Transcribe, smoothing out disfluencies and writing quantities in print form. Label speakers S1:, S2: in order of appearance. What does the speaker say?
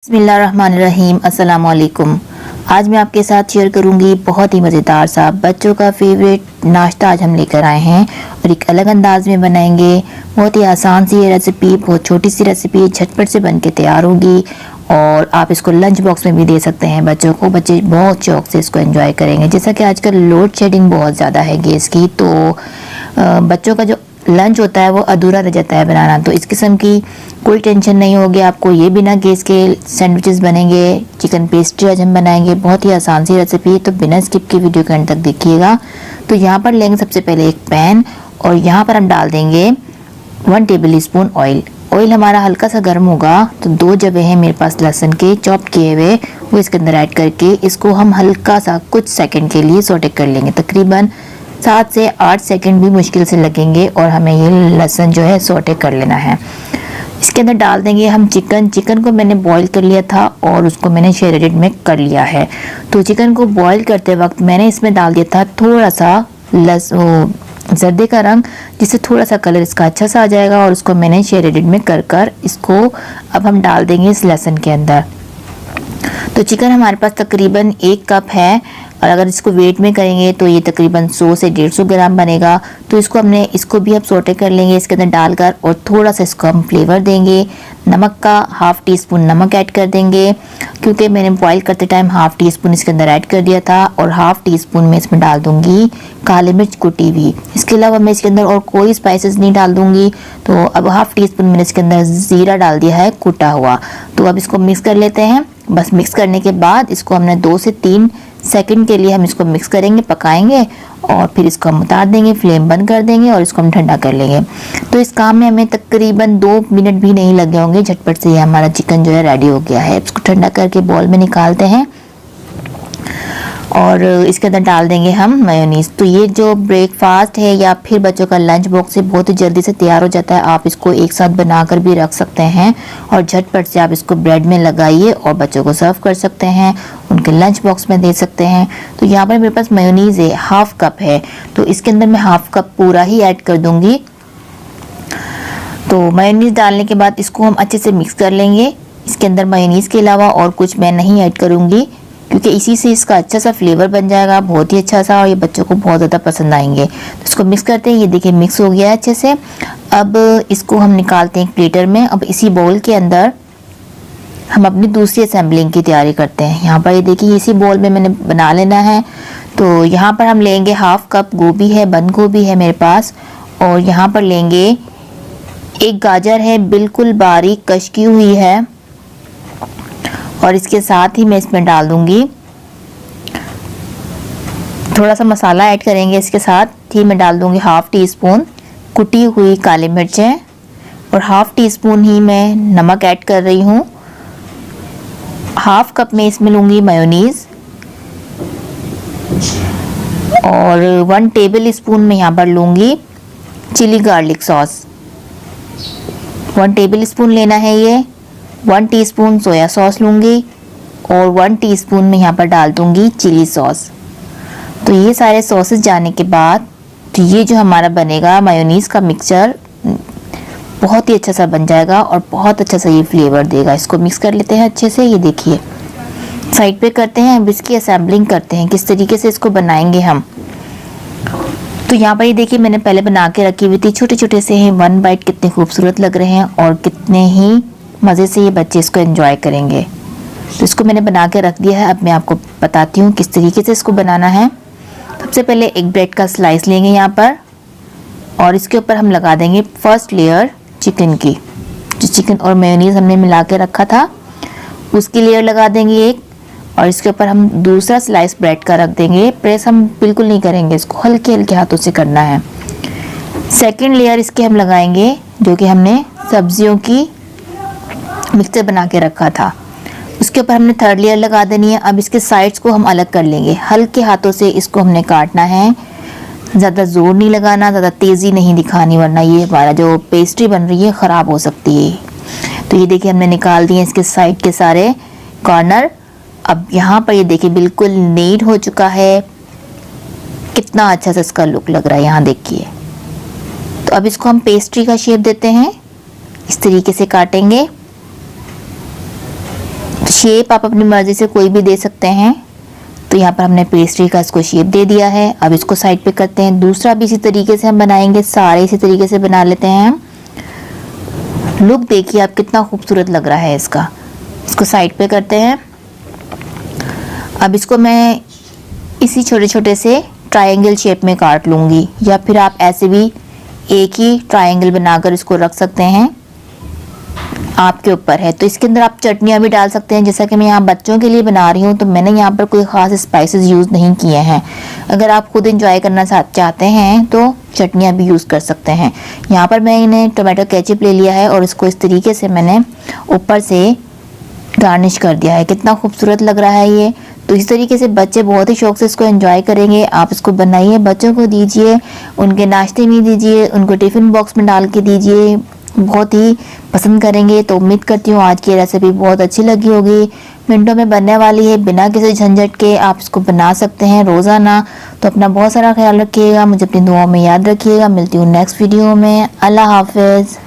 S1: बिस्मिल्लाहिर्रहमानिर्रहीम। अस्सलाम वालेकुम। आज मैं आपके साथ शेयर करूंगी बहुत ही मज़ेदार सा बच्चों का फेवरेट नाश्ता। आज हम लेकर आए हैं और एक अलग अंदाज में बनाएंगे। बहुत ही आसान सी ये रेसिपी, बहुत छोटी सी रेसिपी, झटपट से बन के तैयार होगी और आप इसको लंच बॉक्स में भी दे सकते हैं बच्चों को। बच्चे बहुत शौक से इसको एंजॉय करेंगे। जैसा कि आजकल लोड शेडिंग बहुत ज़्यादा है गैस की, तो बच्चों का जो लंच होता है वो अधूरा रह जाता है बनाना। तो इस किस्म की कोई टेंशन नहीं होगी आपको। ये बिना गैस के सैंडविचेस बनेंगे। चिकन पेस्ट्री आज हम बनाएंगे, बहुत ही आसान सी रेसिपी, तो बिना स्किप के वीडियो के अंत तक देखिएगा। तो यहाँ पर लेंगे सबसे पहले एक पैन और यहाँ पर हम डाल देंगे 1 टेबल स्पून ऑयल। ऑयल हमारा हल्का सा गर्म होगा तो 2 जवे हैं मेरे पास लहसुन के चॉप किए हुए, वो इसके अंदर ऐड करके इसको हम हल्का सा कुछ सेकेंड के लिए सौटे कर लेंगे। तकरीबन 7 से 8 सेकंड भी मुश्किल से लगेंगे और हमें ये लहसुन जो है सौटे कर लेना है। इसके अंदर डाल देंगे हम चिकन को मैंने बॉईल कर लिया था और उसको मैंने शेरेडेड में कर लिया है। तो चिकन को बॉईल करते वक्त मैंने इसमें डाल दिया था थोड़ा सा जर्दे का रंग, जिससे थोड़ा सा कलर इसका अच्छा सा आ जाएगा, और उसको मैंने शेरेडेड में कर इसको अब हम डाल देंगे इस लहसुन के अंदर। तो चिकन हमारे पास तकरीबन 1 कप है और अगर इसको वेट में करेंगे तो ये तकरीबन 100 से 150 ग्राम बनेगा। तो इसको भी अब सोटे कर लेंगे इसके अंदर डालकर और थोड़ा सा इसको हम फ्लेवर देंगे। नमक का ½ टी स्पून नमक ऐड कर देंगे, क्योंकि मैंने बॉईल करते टाइम ½ टी स्पून इसके अंदर ऐड कर दिया था। और ½ टी स्पून में इसमें डाल दूंगी काली मिर्च कुटी हुई। इसके अलावा मैं इसके अंदर और कोई स्पाइसेस नहीं डाल दूंगी। तो अब ½ टी स्पून मैंने इसके अंदर ज़ीरा डाल दिया है कुटा हुआ। तो अब इसको मिक्स कर लेते हैं। बस मिक्स करने के बाद इसको हमने 2 से 3 सेकंड के लिए हम इसको मिक्स करेंगे, पकाएंगे और फिर इसको हम उतार देंगे, फ्लेम बंद कर देंगे और इसको हम ठंडा कर लेंगे। तो इस काम में हमें तकरीबन 2 मिनट भी नहीं लगे होंगे। झटपट से ये हमारा चिकन जो है रेडी हो गया है। इसको ठंडा करके बॉल में निकालते हैं और इसके अंदर डाल देंगे हम मेयोनीज़। तो ये जो ब्रेकफास्ट है या फिर बच्चों का लंच बॉक्स है, बहुत ही जल्दी से तैयार हो जाता है। आप इसको एक साथ बनाकर भी रख सकते हैं और झटपट से आप इसको ब्रेड में लगाइए और बच्चों को सर्व कर सकते हैं, उनके लंच बॉक्स में दे सकते हैं। तो यहाँ पर मेरे पास मेयोनीज़ है, ½ कप है, तो इसके अंदर मैं ½ कप पूरा ही ऐड कर दूंगी। तो मेयोनीज़ डालने के बाद इसको हम अच्छे से मिक्स कर लेंगे। इसके अंदर मेयोनीज़ के अलावा और कुछ मैं नहीं ऐड करूँगी, क्योंकि इसी से इसका अच्छा सा फ्लेवर बन जाएगा, बहुत ही अच्छा सा, और ये बच्चों को बहुत ज़्यादा पसंद आएंगे। तो इसको मिक्स करते हैं। ये देखिए मिक्स हो गया है अच्छे से। अब इसको हम निकालते हैं एक प्लेटर में। अब इसी बाउल के अंदर हम अपनी दूसरी असेंबलिंग की तैयारी करते हैं। यहाँ पर ये देखिए इसी बाउल में मैंने बना लेना है। तो यहाँ पर हम लेंगे ½ कप गोभी है, बंद गोभी है मेरे पास, और यहाँ पर लेंगे 1 गाजर है, बिल्कुल बारीक कश की हुई है, और इसके साथ ही मैं इसमें डाल दूंगी थोड़ा सा मसाला ऐड करेंगे। इसके साथ ही मैं डाल दूंगी ½ टी स्पून कुटी हुई काली मिर्चें और ½ टी स्पून ही मैं नमक ऐड कर रही हूँ। ½ कप में इसमें लूँगी मेयोनीज़ और 1 टेबल स्पून में यहाँ पर लूँगी chilli garlic sauce. 1 tablespoon लेना है ये। 1 टीस्पून सोया सॉस लूँगी और 1 टीस्पून में यहाँ पर डाल दूँगी चिली सॉस। तो ये सारे सॉसेस जाने के बाद तो ये जो हमारा बनेगा मेयोनीज़ का मिक्सचर बहुत ही अच्छा सा बन जाएगा और बहुत अच्छा सा ये फ्लेवर देगा। इसको मिक्स कर लेते हैं अच्छे से। ये देखिए साइड पे करते हैं। अब इसकी असेंबलिंग करते हैं, किस तरीके से इसको बनाएंगे हम। तो यहाँ पर ये देखिए मैंने पहले बना के रखी हुई थी, छोटे छोटे से हैं, 1 बाइट कितने खूबसूरत लग रहे हैं और कितने ही मज़े से ये बच्चे इसको एंजॉय करेंगे। तो इसको मैंने बना के रख दिया है। अब मैं आपको बताती हूँ किस तरीके से इसको बनाना है। सबसे पहले एक ब्रेड का स्लाइस लेंगे यहाँ पर और इसके ऊपर हम लगा देंगे फर्स्ट लेयर चिकन की। जो चिकन और मेयोनीज़ हमने मिला के रखा था उसकी लेयर लगा देंगे एक, और इसके ऊपर हम दूसरा स्लाइस ब्रेड का रख देंगे। प्रेस हम बिल्कुल नहीं करेंगे, इसको हल्के हल्के हाथों से करना है। सेकेंड लेयर इसके हम लगाएंगे जो कि हमने सब्जियों की मिक्सचर बना के रखा था। उसके ऊपर हमने 3rd लेयर लगा देनी है। अब इसके साइड्स को हम अलग कर लेंगे। हल्के हाथों से इसको हमने काटना है, ज़्यादा ज़ोर नहीं लगाना, ज़्यादा तेज़ी नहीं दिखानी, वरना ये हमारा जो पेस्ट्री बन रही है ख़राब हो सकती है। तो ये देखिए हमने निकाल दिए इसके साइड के सारे कॉर्नर। अब यहाँ पर ये देखिए बिल्कुल नीट हो चुका है, कितना अच्छा सा इसका लुक लग रहा है, यहाँ देखिए। तो अब इसको हम पेस्ट्री का शेप देते हैं, इस तरीके से काटेंगे। शेप आप अपनी मर्ज़ी से कोई भी दे सकते हैं। तो यहाँ पर हमने पेस्ट्री का इसको शेप दे दिया है। अब इसको साइड पे करते हैं। दूसरा भी इसी तरीके से हम बनाएंगे, सारे इसी तरीके से बना लेते हैं हम। लुक देखिए आप कितना खूबसूरत लग रहा है इसका। इसको साइड पे करते हैं। अब इसको मैं इसी छोटे छोटे से ट्रायंगल शेप में काट लूँगी, या फिर आप ऐसे भी एक ही ट्रायंगल बनाकर इसको रख सकते हैं, आपके ऊपर है। तो इसके अंदर आप चटनियाँ भी डाल सकते हैं। जैसा कि मैं यहाँ बच्चों के लिए बना रही हूँ तो मैंने यहाँ पर कोई ख़ास स्पाइसेस यूज़ नहीं किए हैं। अगर आप खुद इंजॉय करना चाहते हैं तो चटनियाँ भी यूज़ कर सकते हैं। यहाँ पर मैंने टोमेटो केचप ले लिया है और इसको इस तरीके से मैंने ऊपर से गार्निश कर दिया है। कितना खूबसूरत लग रहा है ये। तो इस तरीके से बच्चे बहुत ही शौक से इसको एंजॉय करेंगे। आप इसको बनाइए, बच्चों को दीजिए, उनके नाश्ते में दीजिए, उनको टिफ़िन बॉक्स में डाल के दीजिए, बहुत ही पसंद करेंगे। तो उम्मीद करती हूँ आज की रेसिपी बहुत अच्छी लगी होगी। मिनटों में बनने वाली है, बिना किसी झंझट के आप इसको बना सकते हैं रोज़ाना। तो अपना बहुत सारा ख्याल रखिएगा, मुझे अपनी दुआओं में याद रखिएगा। मिलती हूँ नेक्स्ट वीडियो में। अल्लाह हाफिज़।